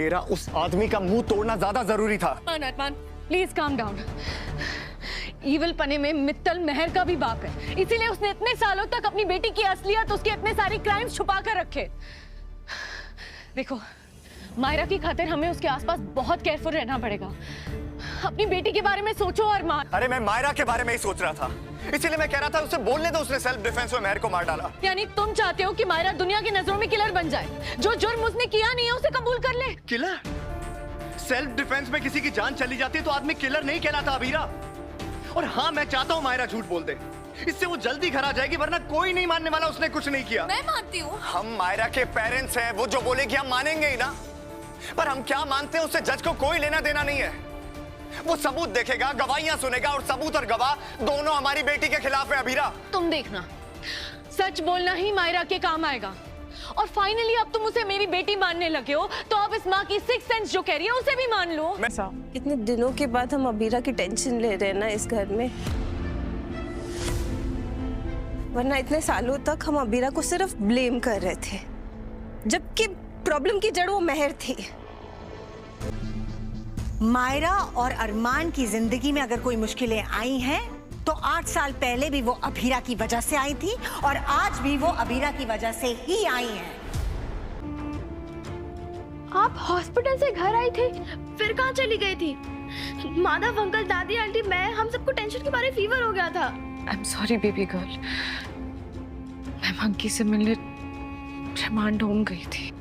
तेरा उस आदमी का मुंह तोड़ना ज्यादा जरूरी था। अरमान, प्लीज काम डाउन। ईविल पने में मित्तल मेहर का भी बाप है, इसीलिए उसने इतने सालों तक अपनी बेटी की असलियत, उसके इतने सारी क्राइम्स छुपा कर रखे। देखो, मायरा की खातिर हमें उसके आसपास बहुत केयरफुल रहना पड़ेगा। अपनी बेटी के बारे में सोचो अरमान। अरे मैं मायरा के बारे में ही सोच रहा था, इसीलिए मैं कह रहा था उसे बोलने दो। उसने सेल्फ डिफेंस में मेहर को मार डाला। यानी तुम चाहते हो कि मायरा दुनिया की नजरों में किलर बन जाए? जो जुर्म उसने किया नहीं है उसे कबूल कर ले। किलर? सेल्फ डिफेंस में किसी की जान चली जाती है तो आदमी किलर नहीं कहलाता अबीरा। और हाँ, मैं चाहता हूँ मायरा झूठ बोल दे, इससे वो जल्दी घर आ जाएगी, वरना कोई नहीं मानने वाला उसने कुछ नहीं किया। मैं मानती हूँ। हम मायरा के पेरेंट्स हैं, वो जो बोलेगी हम मानेंगे ही ना। पर हम क्या मानते हैं उससे जज को कोई लेना देना नहीं है। वो सबूत देखेगा, गवाहियां सुनेगा, और सबूत और गवाह दोनों हमारी बेटी के खिलाफ है अबीरा। तुम देखना, सच बोलना ही मायरा के काम आएगा। और फाइनली अब तुम उसे मेरी बेटी मानने लगे हो, तो अब इस माँ की सिक्स सेंस जो कह रही है उसे भी मान लो। कितने दिनों के बाद हम अबीरा की टेंशन ले रहे हैं ना इस घर में, वरना इतने सालों तक हम अबीरा को सिर्फ ब्लेम कर रहे थे, जबकि प्रॉब्लम की जड़ वो मेहर थी। मायरा और अरमान की जिंदगी में अगर कोई मुश्किलें आई हैं तो 8 साल पहले भी वो अबीरा की वजह से आई थी, और आज भी वो अबीरा की वजह से ही आई हैं। आप हॉस्पिटल से घर आई थी, फिर कहाँ चली गई थी? माधव अंकल, दादी, आंटी, हम सबको टेंशन के बारे फीवर हो गया था। I am sorry baby girl, मैं मंकी से मिलने रिमांड होम गई थी।